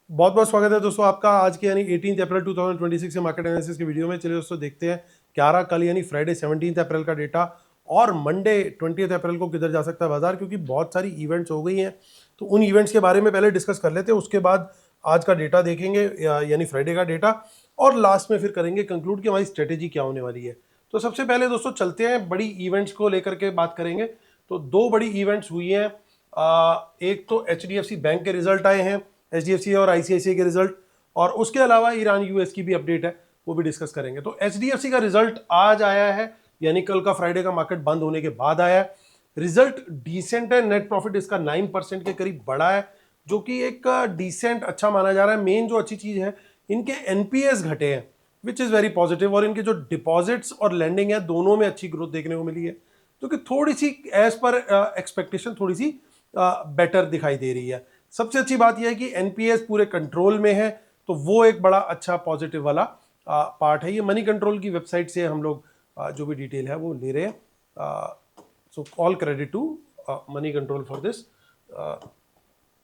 बहुत बहुत स्वागत है दोस्तों आपका आज के यानी 18 अप्रैल 2026 से मार्केट एनालिसिस की वीडियो में। चलिए दोस्तों देखते हैं 11 कल यानी फ्राइडे 17 अप्रैल का डेटा और मंडे 20 अप्रैल को किधर जा सकता है बाजार, क्योंकि बहुत सारी इवेंट्स हो गई हैं। तो उन इवेंट्स के बारे में पहले डिस्कस कर लेते हैं, उसके बाद आज का डेटा देखेंगे यानी फ्राइडे का डेटा, और लास्ट में फिर करेंगे कंक्लूड कि हमारी स्ट्रेटेजी क्या होने वाली है। तो सबसे पहले दोस्तों चलते हैं बड़ी इवेंट्स को लेकर के बात करेंगे। तो दो बड़ी इवेंट्स हुई हैं। एक तो HDFC बैंक के रिजल्ट आए हैं, HDFC और ICICI के रिजल्ट, और उसके अलावा ईरान US की भी अपडेट है, वो भी डिस्कस करेंगे। तो HDFC का रिजल्ट आज आया है, यानी कल का फ्राइडे का मार्केट बंद होने के बाद आया है। रिजल्ट डिसेंट है, नेट प्रॉफिट इसका 9% के करीब बढ़ा है, जो कि एक डिसेंट अच्छा माना जा रहा है। मेन जो अच्छी चीज है, इनके NPS घटे हैं, विच इज वेरी पॉजिटिव, और इनके जो डिपॉजिट्स और लैंडिंग है दोनों में अच्छी ग्रोथ देखने को मिली है, जो कि थोड़ी सी एज पर एक्सपेक्टेशन थोड़ी सी बेटर दिखाई दे रही है। सबसे अच्छी बात यह है कि NPS पूरे कंट्रोल में है, तो वो एक बड़ा अच्छा पॉजिटिव वाला पार्ट है। ये मनी कंट्रोल की वेबसाइट से हम लोग जो भी डिटेल है वो ले रहे हैं। So all credit to Moneycontrol for this.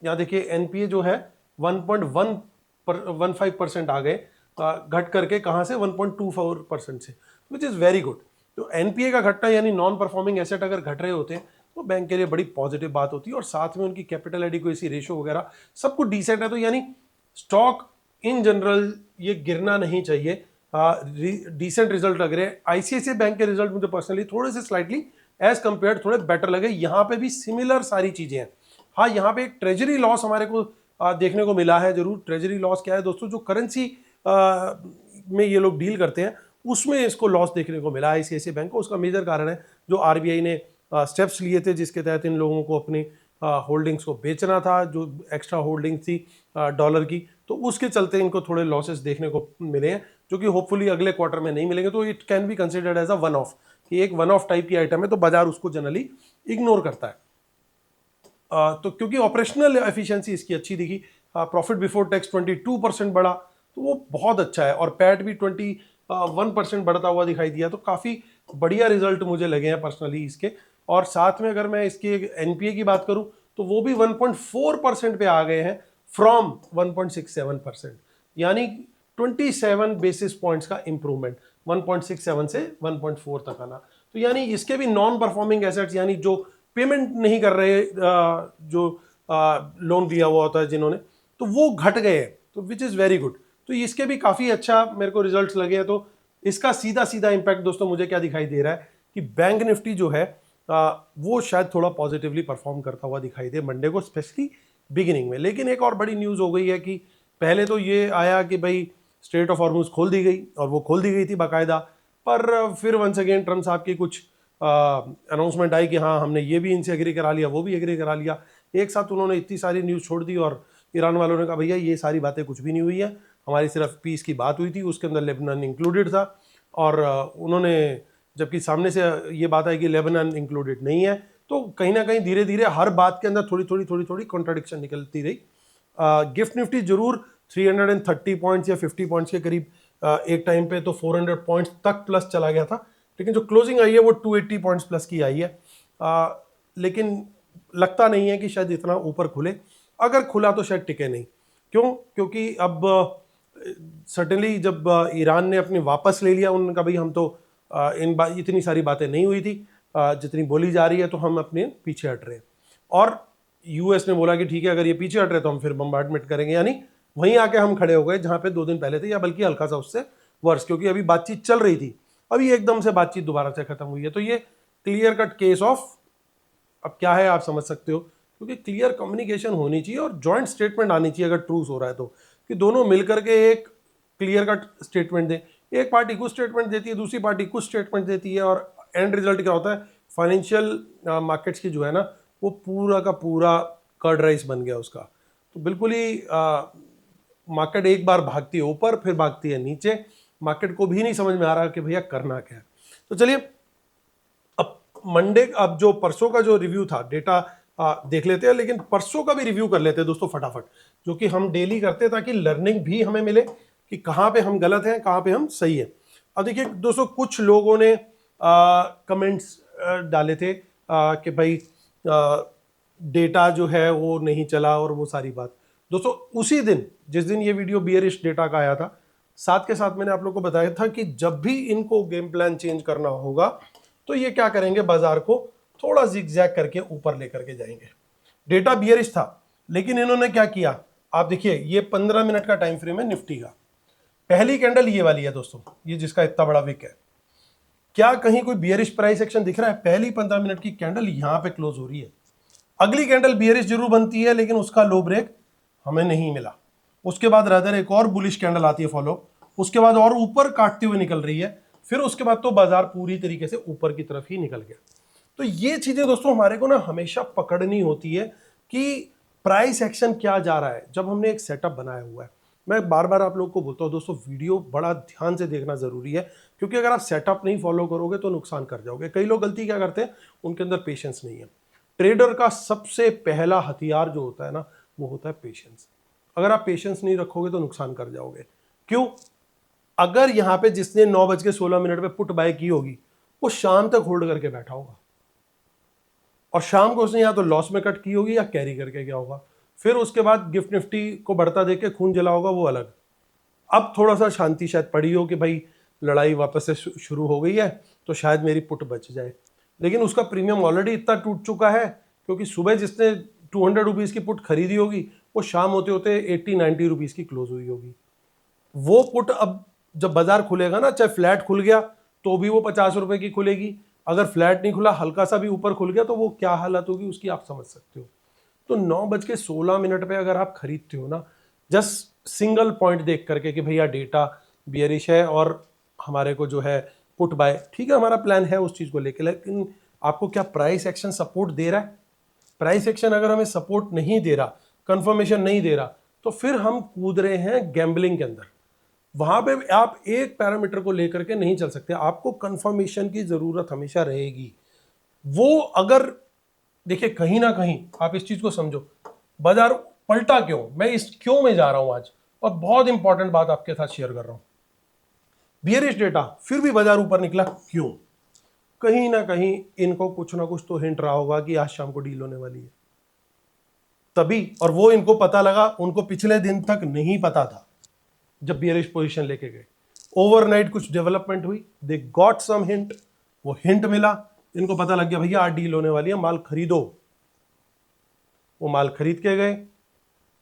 यहाँ देखिए NPA जो है 1.15% आ गए, घट करके कहाँ से 1.24% से, विच इज़ वेरी गुड। तो NPA का घटना यानी नॉन परफॉर्मिंग एसेट अगर घट रहे होते हैं तो बैंक के लिए बड़ी पॉजिटिव बात होती है, और साथ में उनकी कैपिटल एडिक्वेसी रेशो वगैरह सब कुछ डिसेंट है। तो यानी स्टॉक इन जनरल ये गिरना नहीं चाहिए, डिसेंट रिजल्ट लग रहे हैं। ICICI बैंक के रिजल्ट मुझे पर्सनली थोड़े से स्लाइटली एज कंपेयर थोड़े बेटर लगे। यहाँ पे भी सिमिलर सारी चीजें हैं। हाँ, यहाँ पे एक ट्रेजरी लॉस हमारे को देखने को मिला है जरूर। ट्रेजरी लॉस क्या है दोस्तों, जो करेंसी में ये लोग डील करते हैं उसमें इसको लॉस देखने को मिला है ICICI बैंक को। उसका मेजर कारण है जो RBI ने स्टेप्स लिए थे, जिसके तहत इन लोगों को अपनी होल्डिंग्स को बेचना था, जो एक्स्ट्रा होल्डिंग्स थी डॉलर की, तो उसके चलते इनको थोड़े लॉसेस देखने को मिले हैं, जो कि होपफुली अगले क्वार्टर में नहीं मिलेंगे। तो it can be considered as a one off, कि एक वन ऑफ टाइप की आइटम है, तो बाजार उसको जनरली इग्नोर करता है। तो क्योंकि ऑपरेशनल एफिशिएंसी इसकी अच्छी दिखी, प्रॉफिट बिफोर टैक्स 22% बढ़ा, तो वो बहुत अच्छा है, और पैट भी 21% बढ़ता हुआ दिखाई दिया। तो काफ़ी बढ़िया रिजल्ट मुझे लगे हैं पर्सनली इसके। और साथ में अगर मैं इसके NPA की बात करूं तो वो भी 1.4% पे आ गए हैं फ्रॉम 1.67%, यानी 27 बेसिस पॉइंट्स का इंप्रूवमेंट, 1.67 से 1.4 तक आना। तो यानी इसके भी नॉन परफॉर्मिंग एसेट्स, यानी जो पेमेंट नहीं कर रहे, जो लोन दिया हुआ होता है जिन्होंने, तो वो घट गए हैं, तो विच इज़ वेरी गुड। तो इसके भी काफ़ी अच्छा मेरे को रिजल्ट्स लगे हैं। तो इसका सीधा सीधा इम्पैक्ट दोस्तों मुझे क्या दिखाई दे रहा है कि बैंक निफ्टी जो है वो शायद थोड़ा पॉजिटिवली परफॉर्म करता हुआ दिखाई दे मंडे को, स्पेशली बिगिनिंग में। लेकिन एक और बड़ी न्यूज़ हो गई है कि पहले तो ये आया कि भाई स्ट्रेट ऑफ हॉर्मुज खोल दी गई, और वो खोल दी गई थी बाकायदा, पर फिर वंस अगेन ट्रम्प साहब की कुछ अनाउंसमेंट आई कि हाँ हमने ये भी इनसे एग्री करा लिया, वो भी एग्री करा लिया। एक साथ उन्होंने इतनी सारी न्यूज़ छोड़ दी, और ईरान वालों ने कहा भैया ये सारी बातें कुछ भी नहीं हुई है, हमारी सिर्फ पीस की बात हुई थी, उसके अंदर लेबनान इंक्लूडेड था। और उन्होंने, जबकि सामने से ये बात आई कि लेबनान इंक्लूडेड नहीं है, तो कहीं ना कहीं धीरे धीरे हर बात के अंदर थोड़ी थोड़ी थोड़ी थोड़ी कॉन्ट्राडिक्शन निकलती रही। गिफ्ट निफ्टी जरूर 330 पॉइंट्स या 50 पॉइंट्स के करीब एक टाइम पे तो 400 पॉइंट्स तक प्लस चला गया था, लेकिन जो क्लोजिंग आई है वो 280 पॉइंट्स प्लस की आई है। लेकिन लगता नहीं है कि शायद इतना ऊपर खुले, अगर खुला तो शायद टिके नहीं। क्यों? क्योंकि अब सर्टेनली जब ईरान ने अपने वापस ले लिया, उनका भाई हम तो इतनी सारी बातें नहीं हुई थी जितनी बोली जा रही है, तो हम अपने पीछे हट रहे हैं। और US ने बोला कि ठीक है अगर ये पीछे हट रहे तो हम फिर बम्बार्डमेंट करेंगे, यानी वहीं आके हम खड़े हो गए जहां पे 2 दिन पहले थे, या बल्कि हल्का सा उससे वर्ष, क्योंकि अभी बातचीत चल रही थी, अभी एकदम से बातचीत दोबारा से खत्म हुई है। तो ये क्लियर कट केस ऑफ, अब क्या है आप समझ सकते हो, क्योंकि क्लियर कम्युनिकेशन होनी चाहिए और जॉइंट स्टेटमेंट आनी चाहिए अगर ट्रूस हो रहा है तो, कि दोनों मिलकर के एक क्लियर कट स्टेटमेंट दें। एक पार्टी कुछ स्टेटमेंट देती है, दूसरी पार्टी कुछ स्टेटमेंट देती है, और एंड रिजल्ट क्या होता है, फाइनेंशियल मार्केट्स की जो है ना वो पूरा का पूरा कर्ड राइस बन गया उसका। तो बिल्कुल ही मार्केट एक बार भागती है ऊपर, फिर भागती है नीचे, मार्केट को भी नहीं समझ में आ रहा कि भैया करना क्या है। तो चलिए अब मंडे, अब जो परसों का जो रिव्यू था डेटा देख लेते हैं, लेकिन परसों का भी रिव्यू कर लेते हैं दोस्तों फटाफट, जो कि हम डेली करते हैं ताकि लर्निंग भी हमें मिले कि कहाँ पे हम गलत हैं, कहाँ पे हम सही है। अब देखिए दोस्तों, कुछ लोगों ने कमेंट्स डाले थे कि भाई डेटा जो है वो नहीं चला और वो सारी बात। दोस्तों उसी दिन जिस दिन ये वीडियो बियरिश डेटा का आया था, साथ के साथ मैंने आप लोगों को बताया था कि जब भी इनको गेम प्लान चेंज करना होगा तो ये क्या करेंगे, बाजार को थोड़ा जिगजैग करके ऊपर लेकर के जाएंगे। डेटा बियरिश था, लेकिन इन्होंने क्या किया, आप देखिए ये 15 मिनट का टाइम फ्रेम है निफ्टी का। पहली कैंडल ये वाली है दोस्तों, ये जिसका इतना बड़ा विक है। क्या कहीं कोई बियरिश प्राइस एक्शन दिख रहा है? पहली 15 मिनट की कैंडल यहां पे क्लोज हो रही है। अगली कैंडल बियरिश जरूर बनती है, लेकिन उसका लो ब्रेक हमें नहीं मिला। उसके बाद रादर एक और बुलिश कैंडल आती है फॉलो, उसके बाद और ऊपर काटते हुए निकल रही है, फिर उसके बाद तो बाजार पूरी तरीके से ऊपर की तरफ ही निकल गया। तो ये चीजें दोस्तों हमारे को ना हमेशा पकड़नी होती है कि प्राइस एक्शन क्या जा रहा है जब हमने एक सेटअप बनाया हुआ है। मैं बार बार आप लोगों को बोलता हूँ दोस्तों, वीडियो बड़ा ध्यान से देखना जरूरी है, क्योंकि अगर आप सेटअप नहीं फॉलो करोगे तो नुकसान कर जाओगे। कई लोग गलती क्या करते हैं, उनके अंदर पेशेंस नहीं है। ट्रेडर का सबसे पहला हथियार जो होता है ना, वो होता है पेशेंस। अगर आप पेशेंस नहीं रखोगे तो नुकसान कर जाओगे। क्यों? अगर यहां पे जिसने 9:16 पे पुट बाय की होगी, वो शाम तक होल्ड करके बैठा होगा, और शाम को उसने या तो लॉस में कट की होगी या कैरी करके गया होगा। फिर उसके बाद गिफ्ट निफ्टी को बढ़ता देख के खून जला होगा, वो अलग। अब थोड़ा सा शांति शायद पड़ी हो कि भाई लड़ाई वापस से शुरू हो गई है, तो शायद मेरी पुट बच जाए। लेकिन उसका प्रीमियम ऑलरेडी इतना टूट चुका है, क्योंकि सुबह जिसने 200 रुपीज़ की पुट खरीदी होगी, वो शाम होते होते 80-90 रुपीज़ की क्लोज हुई होगी। वो पुट अब जब बाजार खुलेगा ना, चाहे फ्लैट खुल गया तो भी वो 50 रुपए की खुलेगी, अगर फ्लैट नहीं खुला हल्का सा भी ऊपर खुल गया तो वो क्या हालत होगी उसकी आप समझ सकते हो। तो 9:16 पे अगर आप खरीदते हो ना, जस्ट सिंगल पॉइंट देख करके कि भैया डेटा बियरिश है और हमारे को जो है पुट बाय, ठीक है हमारा प्लान है उस चीज को लेके, लेकिन आपको क्या प्राइस एक्शन सपोर्ट दे रहा है? प्राइस एक्शन अगर हमें सपोर्ट नहीं दे रहा, कंफर्मेशन नहीं दे रहा, तो फिर हम कूद रहे हैं गैम्बलिंग के अंदर। वहां पे आप एक पैरामीटर को लेकर के नहीं चल सकते, आपको कंफर्मेशन की जरूरत हमेशा रहेगी। वो अगर देखिए कहीं ना कहीं आप इस चीज को समझो, बाजार पलटा क्यों, मैं इस क्यों में जा रहा हूं आज, और बहुत इंपॉर्टेंट बात आपके साथ शेयर कर रहा हूं। बियरिश डेटा फिर भी बाजार ऊपर निकला क्यों? कहीं ना कहीं इनको कुछ ना कुछ तो हिंट रहा होगा कि आज शाम को डील होने वाली है, तभी। और वो इनको पता लगा, उनको पिछले दिन तक नहीं पता था जब बियरिश पोजीशन लेके गए। ओवरनाइट कुछ डेवलपमेंट हुई, दे गॉट सम हिंट, वो हिंट मिला, इनको पता लग गया भैया आज डील होने वाली है, माल खरीदो। वो माल खरीद के गए,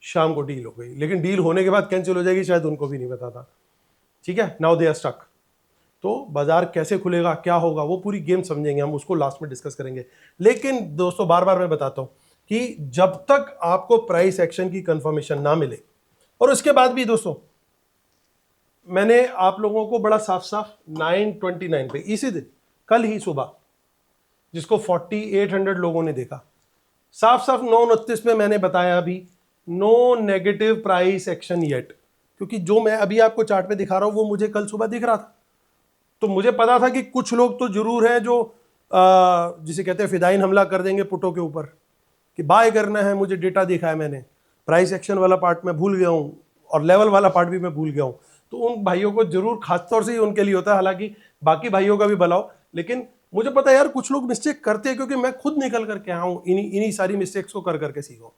शाम को डील हो गई, लेकिन डील होने के बाद कैंसिल हो जाएगी शायद उनको भी नहीं पता था। ठीक है, नाउ दे आर स्टक। तो बाजार कैसे खुलेगा, क्या होगा, वो पूरी गेम समझेंगे हम, उसको लास्ट में डिस्कस करेंगे। लेकिन दोस्तों बार बार मैं बताता हूं कि जब तक आपको प्राइस एक्शन की कंफर्मेशन ना मिले, और उसके बाद भी दोस्तों मैंने आप लोगों को बड़ा साफ साफ 9:29 पे इसी दिन कल ही सुबह, जिसको 4800 लोगों ने देखा, साफ साफ 9:29 पे मैंने बताया अभी no negative price action yet, क्योंकि जो मैं अभी आपको चार्ट पे दिखा रहा हूं वो मुझे कल सुबह दिख रहा था। तो मुझे पता था कि कुछ लोग तो जरूर हैं जो जिसे कहते हैं फिदाइन हमला कर देंगे पुटों के ऊपर कि बाय करना है, मुझे डेटा दिखा है, मैंने प्राइस एक्शन वाला पार्ट में भूल गया हूं और लेवल वाला पार्ट भी मैं भूल गया हूं। तो उन भाइयों को जरूर खासतौर से ही उनके लिए होता है, हालांकि बाकी भाइयों का भी भला हो, लेकिन मुझे पता है यार कुछ लोग मिस्टेक करते हैं, क्योंकि मैं खुद निकल करके आया हूं इन्हीं सारी मिस्टेक्स को कर करके सीखो।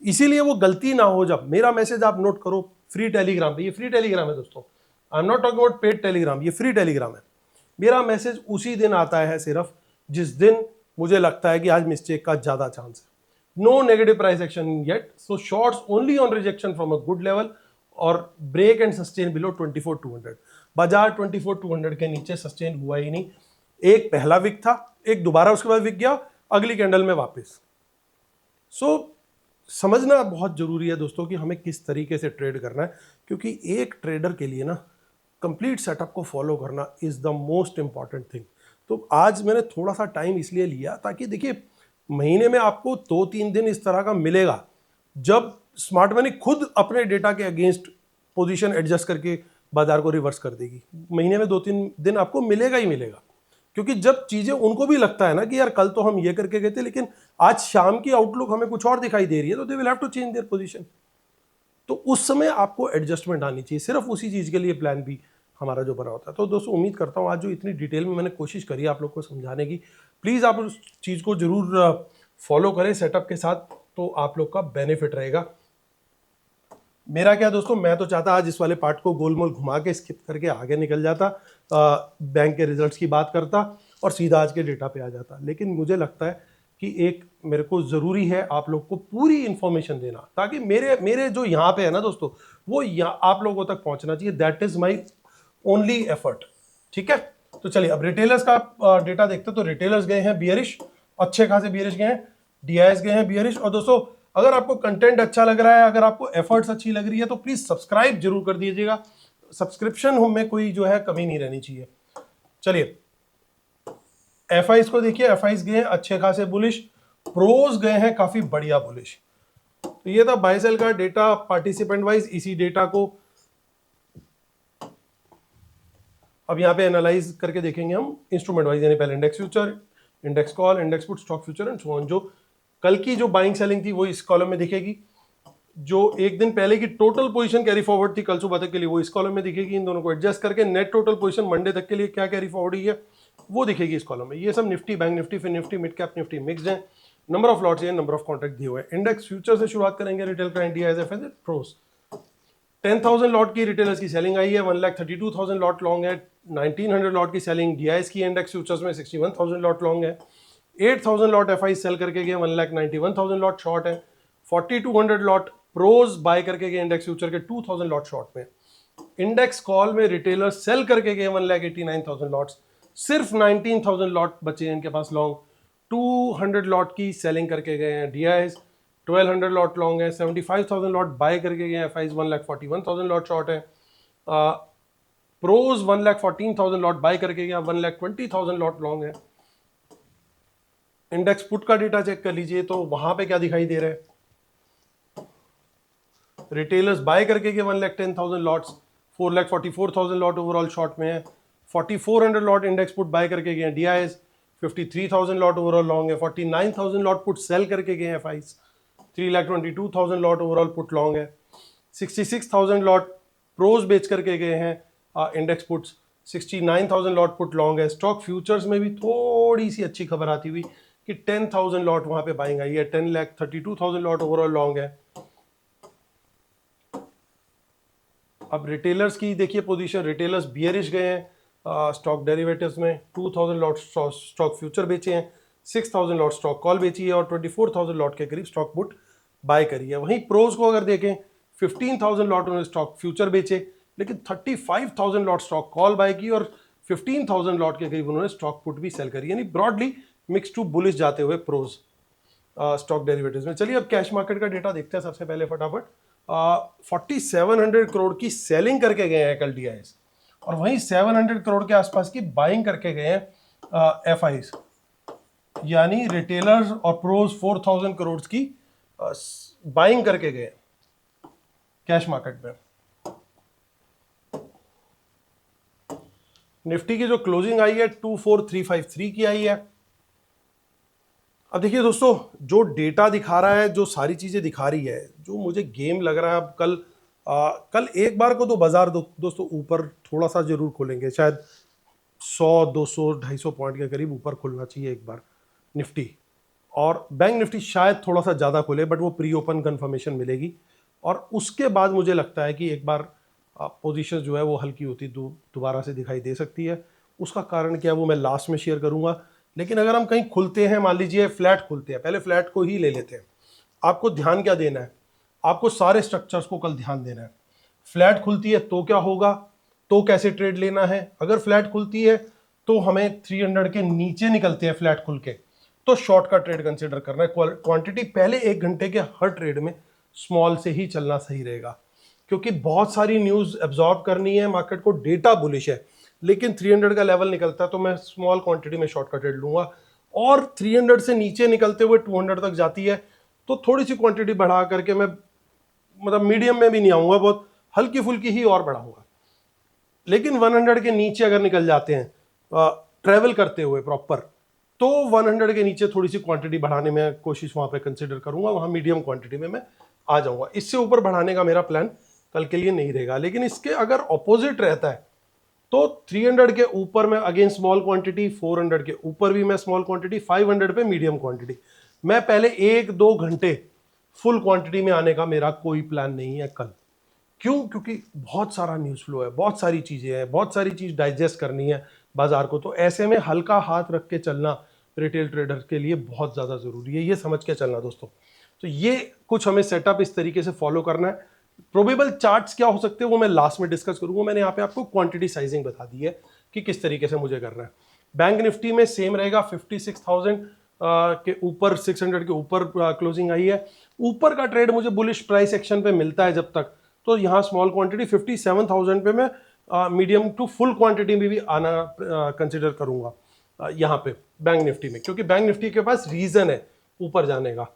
इसीलिए वो गलती ना हो। जब मेरा मैसेज आप नोट करो फ्री टेलीग्राम पे, ये फ्री टेलीग्राम है दोस्तों, I am not talking about paid Telegram, ये फ्री टेलीग्राम है। मेरा मैसेज उसी दिन आता है सिर्फ जिस दिन मुझे लगता है कि आज मिस्टेक का ज्यादा चांस है। No negative price action yet, so shorts only on rejection from a good level और ब्रेक एंड सस्टेन बिलो 24,200। बाजार 24,200 के नीचे सस्टेन हुआ ही नहीं। एक पहला विक था, एक दोबारा उसके बाद विक गया, अगली कैंडल में वापस। सो समझना बहुत जरूरी है दोस्तों कि हमें किस तरीके से ट्रेड करना है, क्योंकि एक ट्रेडर के लिए ना कंप्लीट सेटअप को फॉलो करना is the most important thing. तो आज मैंने थोड़ा सा टाइम इसलिए लिया ताकि देखिए महीने में आपको 2-3 दिन इस तरह का मिलेगा जब स्मार्ट मनी खुद अपने डेटा के अगेंस्ट पोजीशन एडजस्ट करके बाजार को रिवर्स कर देगी। महीने में 2-3 दिन आपको मिलेगा ही मिलेगा, क्योंकि जब चीजें उनको भी लगता है ना कि यार कल तो हम ये करके गए थे लेकिन आज शाम की आउटलुक हमें कुछ और दिखाई दे रही है, तो they will have to change their position. तो उस समय आपको एडजस्टमेंट आनी चाहिए, सिर्फ उसी चीज के लिए प्लान भी हमारा जो बना होता है। तो दोस्तों उम्मीद करता हूँ आज जो इतनी डिटेल में मैंने कोशिश करी आप लोग को समझाने की, प्लीज आप उस चीज को जरूर फॉलो करें सेटअप के साथ, तो आप लोग का बेनिफिट रहेगा। मेरा क्या दोस्तों, मैं तो चाहता आज इस वाले पार्ट को गोलमोल घुमा के स्किप करके आगे निकल जाता, बैंक के रिजल्ट्स की बात करता और सीधा आज के डेटा पे आ जाता। लेकिन मुझे लगता है कि एक मेरे को ज़रूरी है आप लोग को पूरी इन्फॉर्मेशन देना, ताकि मेरे जो यहाँ पे है ना दोस्तों, वो यहाँ आप लोगों तक पहुँचना चाहिए। That is my only effort. ठीक है, तो चलिए अब रिटेलर्स का डेटा देखते हैं। तो रिटेलर्स गए हैं बियरिश, अच्छे खासे बियरिश गए हैं, डीआईएस गए हैं बियरिश। और दोस्तों अगर आपको कंटेंट अच्छा लग रहा है, अगर आपको एफर्ट्स अच्छी लग रही है, तो प्लीज सब्सक्राइब जरूर कर दीजिएगा। सब्सक्रिप्शन में कोई जो है कमी नहीं रहनी चाहिए। चलिए एफआईस को देखिए, एफआईस गए हैं अच्छे खासे बुलिश, प्रोज गए हैं काफी बढ़िया बुलिश। तो ये था बाय सेल का डेटा पार्टिसिपेंट वाइज। इसी डेटा को अब यहाँ पे एनालाइज करके देखेंगे हम इंस्ट्रूमेंट वाइज, यानी पहले index future, index call, index put, stock future and so on. जो कल की जो बाइंग सेलिंग थी वो इस कॉलम में दिखेगी, जो एक दिन पहले की टोटल पोजीशन कैरी फॉरवर्ड थी कल सुबह तक के लिए वो इस कॉलम में दिखेगी। इन दोनों को एडजस्ट करके नेट टोटल पोजीशन मंडे तक के लिए क्या कैरी फॉरवर्ड हुई है वो दिखेगी इस कॉलम में। ये सब निफ्टी, बैंक निफ्टी, फिर Nifty, mid cap Nifty mixed है। नंबर ऑफ लॉट्स है, नंबर ऑफ कॉन्ट्रैक्ट दिए हुए हैं। इंडेक्स फ्यूचर से शुरुआत करेंगे। रिटेल क्लाइंट प्रोस 10,000 लॉट की रिटेलर्स की सेलिंग आई है, 1,32,000 लॉट लॉन्ग है। 1,900 लॉट की सेलिंग डीआईएस की इंडेक्स फ्यूचर्स में 61,000 लॉट लॉन्ग है। 8,000 लॉट एफआई सेल करके गए, 1,91,000 लॉट शॉर्ट है। 4,200 लॉट प्रोज बाय करके गए इंडेक्स फ्यूचर के, 2,000 लॉट शॉर्ट में। इंडेक्स कॉल में रिटेलर्स सेल करके गए 1,89,000 लॉट्स, सिर्फ 19,000 लॉट बचे हैं इनके पास लॉन्ग। 200 लॉट की सेलिंग करके गए हैं डीआईएस, 1,200 लॉट लॉन्ग है। 75,000 लॉट बाय करके गए एफआईज, 1,41,000 लॉट शॉर्ट है। प्रोज 1,14,000 लॉट बाय करके गया, 1,20,000 लॉट लॉन्ग है। इंडेक्स पुट का डेटा चेक कर लीजिए तो वहां पे क्या दिखाई दे रहा है। रिटेलर्स बाय करके गए 1,10,000 लॉट्स, 4,44,000 लॉट ओवरऑल शॉर्ट में है। 4,400 लॉट इंडेक्स पुट बाय करके गए डीआईएस, 53,000 लॉट ओवरऑल लॉन्ग है। 49,000 लॉट पुट सेल करके गए FIIs, 3,22,000 lot overall put long है। 66,000 लॉट प्रोज बेच करके गए हैं index puts, 69,000 lot put long है। स्टॉक फ्यूचर्स में भी थोड़ी सी अच्छी खबर आती हुई कि 10,000 लॉट वहां पे बाइंग आई है। 10,32,000 लॉट ओवरऑल लॉन्ग है। अब रिटेलर्स की देखिए पोजीशन, रिटेलर्स बियरिश गए हैं स्टॉक डेरिवेटिव्स में, 2,000 लॉट स्टॉक फ्यूचर बेचे हैं, 6,000 लॉट स्टॉक कॉल बेची है और 24,000 लॉट के करीब स्टॉक पुट बाय करी है। वहीं प्रोज को अगर देखें, 15,000 लॉट उन्होंने स्टॉक फ्यूचर बेचे, लेकिन 35,000 लॉट स्टॉक कॉल बाय की और 15,000 लॉट के करीब उन्होंने स्टॉक पुट भी सेल करी, यानी ब्रॉडली मिक्स टू बुलिश जाते हुए प्रोज स्टॉक डेरिवेटिव्स में। चलिए अब कैश मार्केट का डेटा देखते हैं सबसे पहले फटाफट। 4,700 करोड़ की सेलिंग करके गए हैं कल डीआईएस, और वहीं 700 करोड़ के आसपास की बाइंग करके गए हैं एफआईज, यानी रिटेलर्स और प्रोज 4,000 करोड़ की बाइंग करके गए कैश मार्केट में। निफ्टी की जो क्लोजिंग आई है 24,353 की आई है। अब देखिए दोस्तों, जो डेटा दिखा रहा है, जो सारी चीजें दिखा रही है, जो मुझे गेम लग रहा है अब कल एक बार को तो बाजार दोस्तों ऊपर थोड़ा सा जरूर खोलेंगे, शायद 100, 200, 250 पॉइंट के करीब ऊपर खुलना चाहिए एक बार निफ्टी। और बैंक निफ्टी शायद थोड़ा सा ज़्यादा खुले, बट वो प्री ओपन कंफर्मेशन मिलेगी और उसके बाद मुझे लगता है कि एक बार पोजीशन जो है वो हल्की होती दोबारा से दिखाई दे सकती है। उसका कारण क्या है वो मैं लास्ट में शेयर करूंगा। लेकिन अगर हम कहीं खुलते हैं, मान लीजिए फ्लैट खुलते हैं, पहले फ्लैट को ही ले लेते हैं। आपको ध्यान क्या देना है, आपको सारे स्ट्रक्चर्स को कल ध्यान देना है। फ्लैट खुलती है तो क्या होगा, तो कैसे ट्रेड लेना है। अगर फ्लैट खुलती है तो हमें 300 के नीचे निकलते हैं फ्लैट खुल के, तो शॉर्ट का ट्रेड कंसिडर करना है। क्वांटिटी पहले 1 घंटे के हर ट्रेड में स्मॉल से ही चलना सही रहेगा, क्योंकि बहुत सारी न्यूज़ एब्जॉर्ब करनी है मार्केट को। डेटा बुलिश है, लेकिन 300 का लेवल निकलता है तो मैं स्मॉल क्वांटिटी में शॉर्ट का ट्रेड लूंगा। और 300 से नीचे निकलते हुए 200 तक जाती है तो थोड़ी सी क्वांटिटी बढ़ा करके मैं मतलब मीडियम में भी नहीं आऊंगा, बहुत हल्की फुल्की ही और बढ़ाऊंगा। लेकिन 100 के नीचे अगर निकल जाते हैं ट्रेवल करते हुए प्रॉपर, तो 100 के नीचे थोड़ी सी क्वांटिटी बढ़ाने में कोशिश वहां पे कंसिडर करूंगा, वहां मीडियम क्वांटिटी में मैं आ जाऊंगा। इससे ऊपर बढ़ाने का मेरा प्लान कल के लिए नहीं रहेगा। लेकिन इसके अगर ऑपोजिट रहता है तो 300 के ऊपर में अगेन स्मॉल क्वांटिटी, 400 के ऊपर भी मैं स्मॉल क्वांटिटी, 500 पे मीडियम क्वांटिटी। मैं पहले 1-2 घंटे फुल क्वांटिटी में आने का मेरा कोई प्लान नहीं है कल। क्यों? क्योंकि बहुत सारा न्यूज़ फ्लो है, बहुत सारी चीज़ें हैं, बहुत सारी चीज़ डाइजेस्ट करनी है बाजार को। तो ऐसे में हल्का हाथ रख के चलना रिटेल ट्रेडर के लिए बहुत ज़्यादा ज़रूरी है, ये समझ के चलना दोस्तों। तो ये कुछ हमें सेटअप इस तरीके से फॉलो करना है। प्रोबेबल चार्ट्स क्या हो सकते हैं वो मैं लास्ट में डिस्कस करूंगा। मैंने यहाँ पे आपको क्वांटिटी साइजिंग बता दी है कि किस तरीके से मुझे करना है। बैंक निफ्टी में सेम रहेगा, 56,000 के ऊपर, 600 के ऊपर क्लोजिंग आई है। ऊपर का ट्रेड मुझे बुलिश प्राइस एक्शन पे मिलता है जब तक, तो यहाँ स्मॉल क्वांटिटी 57,000 पे मैं मीडियम टू फुल क्वांटिटी में भी आना कंसिडर करूंगा यहाँ पे बैंक निफ्टी में, क्योंकि बैंक निफ्टी के पास रीजन है ऊपर जाने का।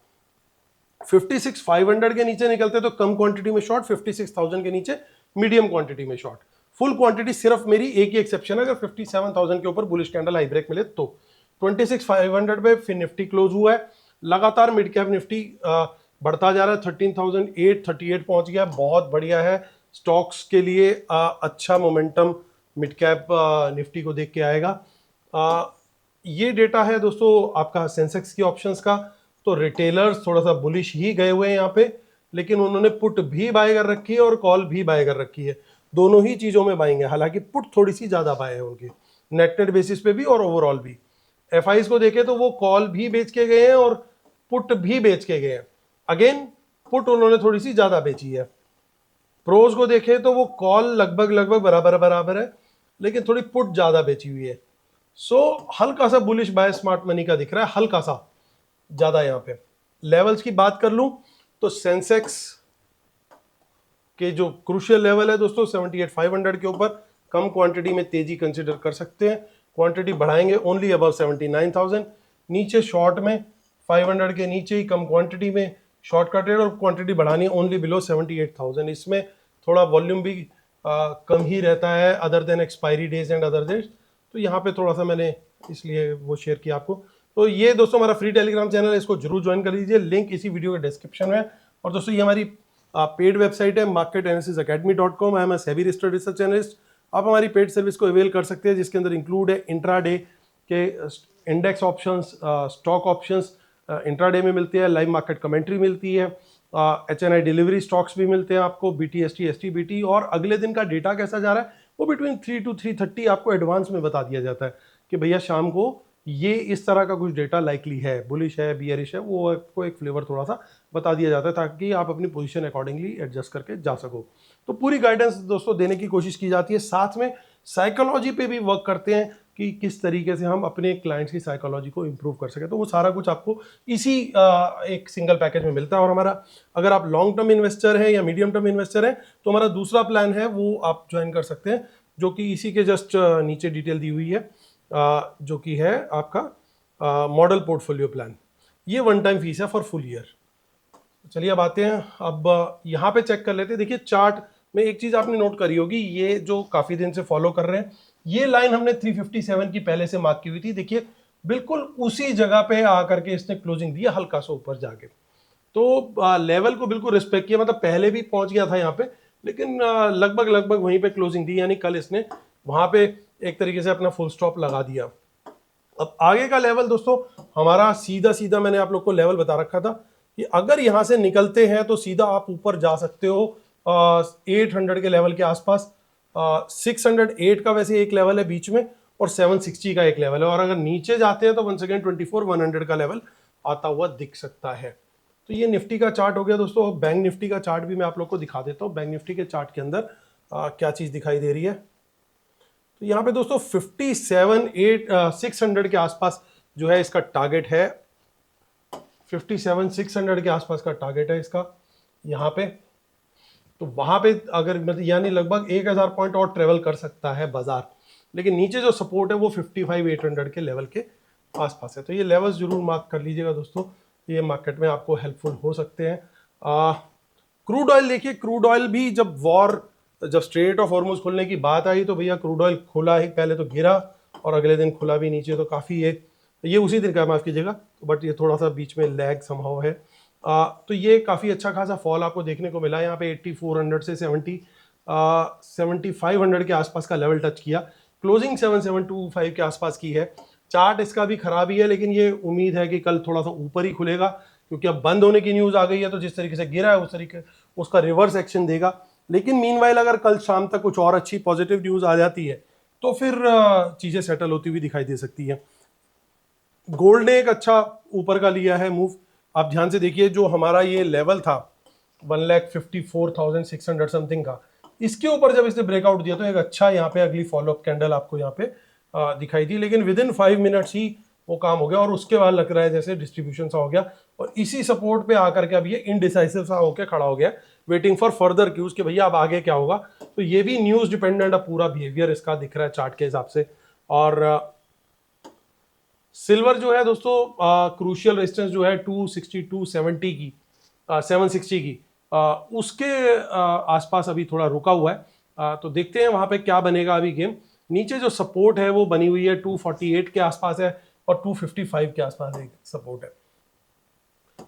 56,500 के नीचे निकलते तो कम क्वांटिटी में शॉर्ट, 56,000 के नीचे मीडियम क्वांटिटी में शॉर्ट। फुल क्वांटिटी सिर्फ मेरी एक ही एक्सेप्शन है, अगर 57,000 के ऊपर बुलिश कैंडल हाई ब्रेक मिले तो। 26,500 पे फिर निफ्टी क्लोज हुआ है। लगातार मिड कैप निफ्टी बढ़ता जा रहा है, 13,838 पहुंच गया, बहुत बढ़िया है। स्टॉक्स के लिए अच्छा मोमेंटम मिड कैप निफ्टी को देख के आएगा। ये डेटा है दोस्तों आपका सेंसेक्स की ऑप्शंस का। तो रिटेलर्स थोड़ा सा बुलिश ही गए हुए हैं यहाँ पे, लेकिन उन्होंने पुट भी बाय कर रखी है और कॉल भी बाय कर रखी है, दोनों ही चीज़ों में बाइंग है। हालांकि पुट थोड़ी सी ज़्यादा बाय है उनकी नेट बेसिस पे भी और ओवरऑल भी। एफआईज को देखें तो वो कॉल भी बेच के गए हैं और पुट भी बेच के गए हैं। अगेन पुट उन्होंने थोड़ी सी ज़्यादा बेची है। प्रोज को देखें तो वो कॉल लगभग बराबर है, लेकिन थोड़ी पुट ज़्यादा बेची हुई है। सो हल्का सा बुलिश बाय स्मार्ट मनी का दिख रहा है, हल्का सा ज़्यादा। यहाँ पे लेवल्स की बात कर लूँ तो सेंसेक्स के जो क्रूशियल लेवल है दोस्तों 78,500 के ऊपर कम क्वांटिटी में तेजी कंसिडर कर सकते हैं। क्वांटिटी बढ़ाएंगे ओनली अबव 79,000। नीचे शॉर्ट में 500 के नीचे ही कम क्वांटिटी में शॉर्ट का ट्रेड, और क्वांटिटी बढ़ानी है ओनली बिलो 78,000। इसमें थोड़ा वॉल्यूम भी कम ही रहता है other than expiry days and other days. तो यहाँ पे थोड़ा सा मैंने इसलिए वो शेयर किया आपको। तो ये दोस्तों हमारा फ्री टेलीग्राम चैनल है, इसको जरूर ज्वाइन कर लीजिए, लिंक इसी वीडियो के डिस्क्रिप्शन में है। और दोस्तों ये हमारी पेड वेबसाइट है marketanalysis.academy.com। I am SEBI registered research analyst. आप हमारी पेड सर्विस को अवेल कर सकते हैं, जिसके अंदर इंक्लूड है इंट्राडे के index options, stock options intraday में मिलती है, लाइव मार्केट कमेंट्री मिलती है, HNI डिलीवरी स्टॉक्स भी मिलते हैं आपको, BTST STBT, और अगले दिन का डेटा कैसा जा रहा है वो बिटवीन 3 to 3:30 आपको एडवांस में बता दिया जाता है कि भैया शाम को ये इस तरह का कुछ डेटा लाइकली है, बुलिश है, बियरिश है, वो आपको एक फ्लेवर थोड़ा सा बता दिया जाता है ताकि आप अपनी पोजीशन अकॉर्डिंगली एडजस्ट करके जा सको। तो पूरी गाइडेंस दोस्तों देने की कोशिश की जाती है, साथ में साइकोलॉजी पे भी वर्क करते हैं कि किस तरीके से हम अपने क्लाइंट्स की साइकोलॉजी को इम्प्रूव कर सकें। तो वो सारा कुछ आपको इसी एक सिंगल पैकेज में मिलता है। और हमारा अगर आप लॉन्ग टर्म इन्वेस्टर हैं या मीडियम टर्म इन्वेस्टर हैं तो हमारा दूसरा प्लान है वो आप ज्वाइन कर सकते हैं, जो कि इसी के जस्ट नीचे डिटेल दी हुई है, जो कि है आपका मॉडल पोर्टफोलियो प्लान। ये वन टाइम फीस है फॉर फुल ईयर। चलिए अब आते हैं, अब यहाँ पे चेक कर लेते हैं। देखिए चार्ट में एक चीज़ आपने नोट करी होगी, ये जो काफ़ी दिन से फॉलो कर रहे हैं, ये लाइन हमने 357 की पहले से मार्क की हुई थी। देखिए बिल्कुल उसी जगह पे आकर के इसने क्लोजिंग दिया, हल्का सा ऊपर जाके। तो लेवल को बिल्कुल रिस्पेक्ट किया, मतलब पहले भी पहुंच गया था यहाँ पे, लेकिन लगभग वहीं पे क्लोजिंग दी, यानी कल इसने वहां पे एक तरीके से अपना फुल स्टॉप लगा दिया। अब आगे का लेवल दोस्तों हमारा सीधा मैंने आप लोग को लेवल बता रखा था कि अगर यहाँ से निकलते हैं तो सीधा आप ऊपर जा सकते हो 800 के लेवल के आसपास। 608 का वैसे एक लेवल है बीच में, और 760 का एक लेवल है। और अगर नीचे जाते हैं तो वंस अगेन 24,100 का लेवल आता हुआ दिख सकता है। तो ये निफ्टी का चार्ट हो गया दोस्तों। बैंक निफ्टी का चार्ट भी मैं आप लोग को दिखा देता हूँ। बैंक निफ्टी के चार्ट के अंदर क्या चीज़ दिखाई दे रही है। तो यहाँ पे दोस्तों 57,600 के आसपास जो है इसका टारगेट है, 57,600 के आसपास का टारगेट है इसका यहाँ पे। तो वहाँ पे अगर मतलब यानी लगभग 1,000 पॉइंट और ट्रेवल कर सकता है बाजार, लेकिन नीचे जो सपोर्ट है वो 55,800 के लेवल के आसपास है। तो ये लेवल्स जरूर मार्क कर लीजिएगा दोस्तों, ये मार्केट में आपको हेल्पफुल हो सकते हैं। क्रूड ऑयल देखिए, क्रूड ऑयल भी जब स्ट्रेट ऑफ हॉर्मुज खुलने की बात आई तो भैया क्रूड ऑयल खुला ही, पहले तो गिरा और अगले दिन खुला भी नीचे। तो काफ़ी ये उसी दिन का, माफ़ कीजिएगा, बट ये थोड़ा सा बीच में लैग संभव है। तो ये काफ़ी अच्छा खासा फॉल आपको देखने को मिला। यहाँ पे 8400 से 7500 के आसपास का लेवल टच किया, क्लोजिंग 7725 के आसपास की है। चार्ट इसका भी खराब ही है, लेकिन ये उम्मीद है कि कल थोड़ा सा ऊपर ही खुलेगा, क्योंकि अब बंद होने की न्यूज़ आ गई है। तो जिस तरीके से गिरा है उस तरीके उसका रिवर्स एक्शन देगा। लेकिन मीनवाइल अगर कल शाम तक कुछ और अच्छी पॉजिटिव न्यूज़ आ जाती है तो फिर चीज़ें सेटल होती हुई दिखाई दे सकती है। गोल्ड ने एक अच्छा ऊपर का लिया है मूव। आप ध्यान से देखिए, जो हमारा ये लेवल था 1,54,600 समथिंग का, इसके ऊपर जब इसने ब्रेकआउट दिया तो एक अच्छा यहाँ पे अगली फॉलोअप कैंडल आपको यहाँ पे दिखाई दी, लेकिन विद इन 5 मिनट्स ही वो काम हो गया और उसके बाद लग रहा है जैसे डिस्ट्रीब्यूशन सा हो गया और इसी सपोर्ट पे आकर के अब ये इनडिसाइसिव सा होकर खड़ा हो गया, वेटिंग फॉर फर्दर क्यूज कि भैया अब आगे क्या होगा। तो ये भी न्यूज डिपेंडेंट पूरा बिहेवियर इसका दिख रहा है चार्ट के हिसाब से। और सिल्वर जो है दोस्तों, क्रूशियल रेजिस्टेंस जो है 260 की 760 की उसके आसपास अभी थोड़ा रुका हुआ है। तो देखते हैं वहां पे क्या बनेगा अभी गेम। नीचे जो सपोर्ट है वो बनी हुई है 248 के आसपास है और 255 के आसपास एक सपोर्ट है।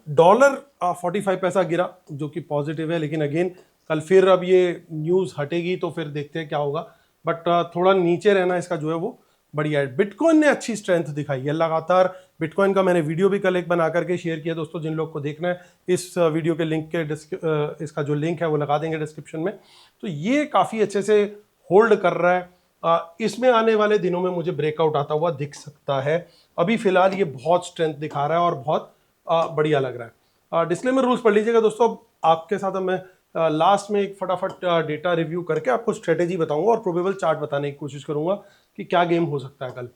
डॉलर 45 पैसा गिरा जो कि पॉजिटिव है, लेकिन अगेन कल फिर अब ये न्यूज़ हटेगी तो फिर देखते हैं क्या होगा। बट थोड़ा नीचे रहना इसका जो है वो बढ़िया है। बिटकॉइन ने अच्छी स्ट्रेंथ दिखाई है लगातार। बिटकॉइन का मैंने वीडियो भी कल एक बना करके शेयर किया दोस्तों, जिन लोग को देखना है इस वीडियो के लिंक के इसका जो लिंक है वो लगा देंगे डिस्क्रिप्शन में। तो ये काफ़ी अच्छे से होल्ड कर रहा है। इसमें आने वाले दिनों में मुझे ब्रेकआउट आता हुआ दिख सकता है। अभी फिलहाल ये बहुत स्ट्रेंथ दिखा रहा है और बहुत बढ़िया लग रहा है। डिस्क्लेमर रूल्स पढ़ लीजिएगा दोस्तों। आपके साथ मैं लास्ट में एक फटाफट डेटा रिव्यू करके आपको स्ट्रेटेजी बताऊंगा और प्रोबेबल चार्ट बताने की कोशिश करूंगा कि क्या गेम हो सकता है कल।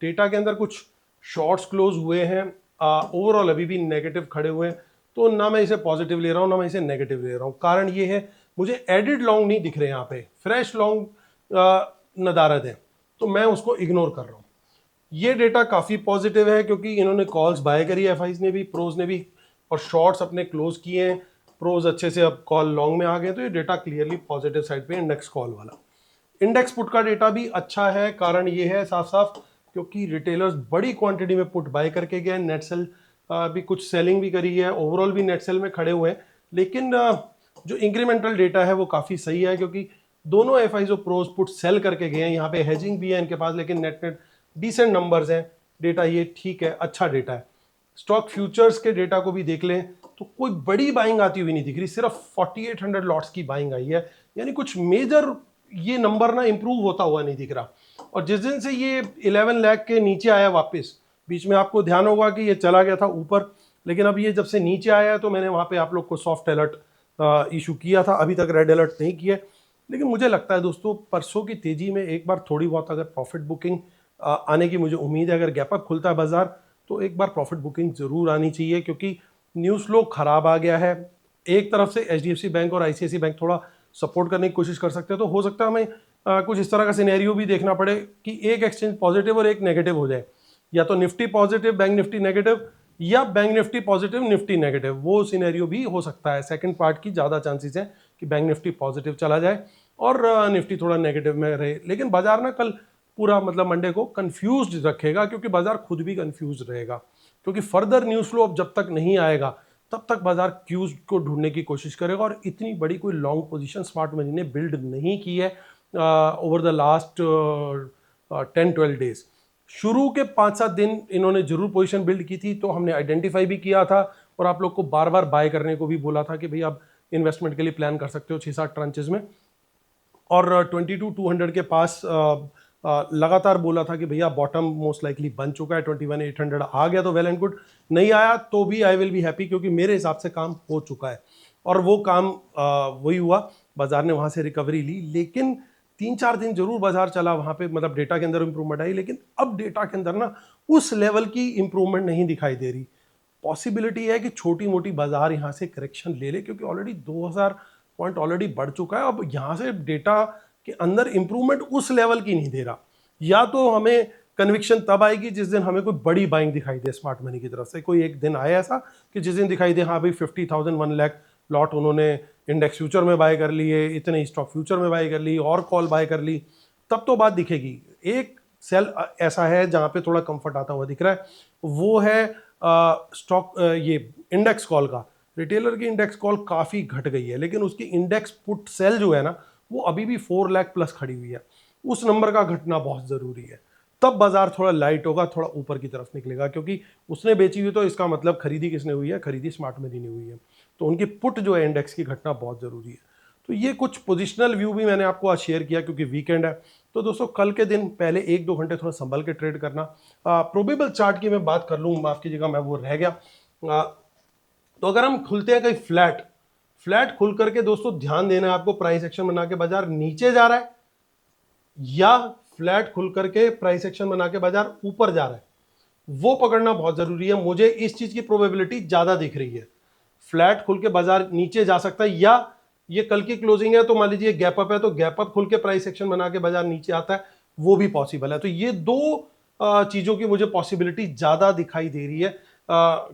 डेटा के अंदर कुछ शॉर्ट्स क्लोज हुए हैं। ओवरऑल अभी भी नेगेटिव खड़े हुए हैं, तो ना मैं इसे पॉजिटिव ले रहा हूँ ना मैं इसे नेगेटिव ले रहा हूँ। कारण ये है, मुझे एडिड लॉन्ग नहीं दिख रहे यहाँ पे, फ्रेश लॉन्ग नदारद है, तो मैं उसको इग्नोर कर रहा हूँ। ये डेटा काफ़ी पॉजिटिव है क्योंकि इन्होंने कॉल्स बाय करी, एफआईज ने भी, प्रोज ने भी, और शॉर्ट्स अपने क्लोज किए हैं। प्रोज अच्छे से अब कॉल लॉन्ग में आ गए, तो ये डेटा क्लियरली पॉजिटिव साइड पे इंडेक्स कॉल वाला। इंडेक्स पुट का डेटा भी अच्छा है। कारण ये है साफ साफ क्योंकि रिटेलर्स बड़ी क्वांटिटी में पुट बाय करके गए, नेट सेल भी कुछ सेलिंग भी करी है, ओवरऑल भी नेट सेल में खड़े हुए हैं। लेकिन जो इंक्रीमेंटल डेटा है वो काफ़ी सही है क्योंकि दोनों एफआईज और प्रोज पुट सेल करके गए हैं। यहाँ पे हेजिंग भी है इनके पास, लेकिन नेट नेट डिसेंट नंबर्स हैं। डेटा ये ठीक है, अच्छा डेटा है। स्टॉक फ्यूचर्स के डेटा को भी देख लें तो कोई बड़ी बाइंग आती हुई नहीं दिख रही, सिर्फ 4800 लॉट्स की बाइंग आई है, यानी कुछ मेजर ये नंबर ना इंप्रूव होता हुआ नहीं दिख रहा। और जिस दिन से ये 11 लाख के नीचे आया वापस, बीच में आपको ध्यान होगा कि ये चला गया था ऊपर, लेकिन अब ये जब से नीचे आया है तो मैंने वहाँ पे आप लोग को सॉफ्ट अलर्ट इशू किया था, अभी तक रेड अलर्ट नहीं किया। लेकिन मुझे लगता है दोस्तों परसों की तेजी में एक बार थोड़ी बहुत अगर प्रॉफिट बुकिंग आने की मुझे उम्मीद है। अगर गैप अप खुलता है बाजार तो एक बार प्रॉफिट बुकिंग जरूर आनी चाहिए क्योंकि न्यूज़ फ्लो खराब आ गया है। एक तरफ से एचडीएफसी बैंक और आईसीआईसी बैंक थोड़ा सपोर्ट करने की कोशिश कर सकते हैं, तो हो सकता है हमें कुछ इस तरह का सिनेरियो भी देखना पड़े कि एक एक्सचेंज पॉजिटिव और एक नेगेटिव हो जाए, या तो Nifty positive bank Nifty negative, या bank Nifty positive Nifty negative. वो सिनेरियो भी हो सकता है। सेकंड पार्ट की ज़्यादा चांसेस है कि बैंक निफ्टी पॉजिटिव चला जाए और निफ्टी थोड़ा नेगेटिव में रहे। लेकिन बाजार ना कल पूरा मतलब मंडे को कंफ्यूज्ड रखेगा क्योंकि बाजार खुद भी कंफ्यूज रहेगा, क्योंकि फर्दर न्यूज़ फ्लो अब जब तक नहीं आएगा तब तक बाजार क्यूज को ढूंढने की कोशिश करेगा। और इतनी बड़ी कोई लॉन्ग पोजीशन स्मार्ट मनी ने बिल्ड नहीं की है ओवर द लास्ट 10-12 डेज। शुरू के 5-7 दिन इन्होंने जरूर पोजीशन बिल्ड की थी, तो हमने आइडेंटिफाई भी किया था और आप लोग को बार बार बाय करने को भी बोला था कि भाई आप इन्वेस्टमेंट के लिए प्लान कर सकते हो 6-7 ट्रांचेज में। और 22,200 के पास लगातार बोला था कि भैया बॉटम मोस्ट लाइकली बन चुका है, 21,800 आ गया तो वेल एंड गुड, नहीं आया तो भी आई विल बी हैप्पी क्योंकि मेरे हिसाब से काम हो चुका है। और वो काम वही हुआ, बाजार ने वहाँ से रिकवरी ली। लेकिन 3-4 दिन जरूर बाजार चला वहाँ पे, मतलब डेटा के अंदर इंप्रूवमेंट आई, लेकिन अब डेटा के अंदर ना उस लेवल की इंप्रूवमेंट नहीं दिखाई दे रही। पॉसिबिलिटी है कि छोटी मोटी बाजार यहाँ से करेक्शन ले ले क्योंकि ऑलरेडी 2000 पॉइंट ऑलरेडी बढ़ चुका है। अब यहाँ से डेटा के अंदर इंप्रूवमेंट उस लेवल की नहीं दे रहा। या तो हमें कन्विक्शन तब आएगी जिस दिन हमें कोई बड़ी बाइंग दिखाई दे स्मार्ट मनी की तरफ से, कोई एक दिन आया ऐसा कि जिस दिन दिखाई दे हाँ भाई 50,000 1 लाख लॉट उन्होंने इंडेक्स फ्यूचर में बाय कर लिए, इतने स्टॉक फ्यूचर में बाय कर ली और कॉल बाय कर ली, तब तो बात दिखेगी। एक सेल ऐसा है जहाँ पे थोड़ा कंफर्ट आता हुआ दिख रहा है, वो है स्टॉक ये इंडेक्स कॉल का। रिटेलर की इंडेक्स कॉल काफ़ी घट गई है, लेकिन उसकी इंडेक्स पुट सेल जो है ना वो अभी भी 4 लाख प्लस खड़ी हुई है। उस नंबर का घटना बहुत ज़रूरी है, तब बाजार थोड़ा लाइट होगा, थोड़ा ऊपर की तरफ निकलेगा, क्योंकि उसने बेची हुई तो इसका मतलब खरीदी किसने हुई है, खरीदी स्मार्ट मनी ने हुई है। तो उनकी पुट जो है इंडेक्स की घटना बहुत ज़रूरी है। तो ये कुछ पोजिशनल व्यू भी मैंने आपको आज शेयर किया क्योंकि वीकेंड है। तो दोस्तों कल के दिन पहले 1-2 घंटे थोड़ा संभल के ट्रेड करना। प्रोबेबल चार्ट की मैं बात कर लूँ, माफ़ कीजिएगा मैं वो रह गया। तो अगर हम खुलते हैं कहीं फ्लैट खुल करके दोस्तों ध्यान देना है आपको, प्राइस एक्शन बना के बाजार नीचे जा रहा है या फ्लैट खुल करके प्राइस एक्शन बना के बाजार ऊपर जा रहा है, वो पकड़ना बहुत जरूरी है। मुझे इस चीज की प्रोबेबिलिटी ज्यादा दिख रही है, फ्लैट खुल के बाजार नीचे जा सकता है, या ये कल की क्लोजिंग है तो मान लीजिए गैप अप है तो गैप अप खुल के प्राइस एक्शन बना के बाजार नीचे आता है, वो भी पॉसिबल है। तो ये दो चीजों की मुझे पॉसिबिलिटी ज्यादा दिखाई दे रही है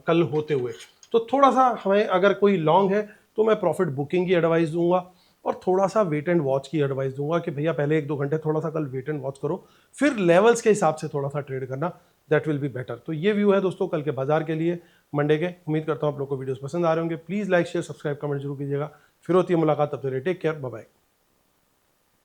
कल होते हुए। तो थोड़ा सा हमें, अगर कोई लॉन्ग है तो मैं प्रॉफिट बुकिंग की एडवाइस दूंगा और थोड़ा सा वेट एंड वॉच की एडवाइस दूंगा कि भैया पहले 1-2 घंटे थोड़ा सा कल वेट एंड वॉच करो, फिर लेवल्स के हिसाब से थोड़ा सा ट्रेड करना, दैट विल बी बेटर। तो ये व्यू है दोस्तों कल के बाजार के लिए मंडे के। उम्मीद करता हूँ आप लोग को वीडियोस पसंद आ रहे होंगे। Please like share subscribe comment जरूर कीजिएगा। फिर होती है मुलाकात, तब तक टेक केयर, बाय बाय।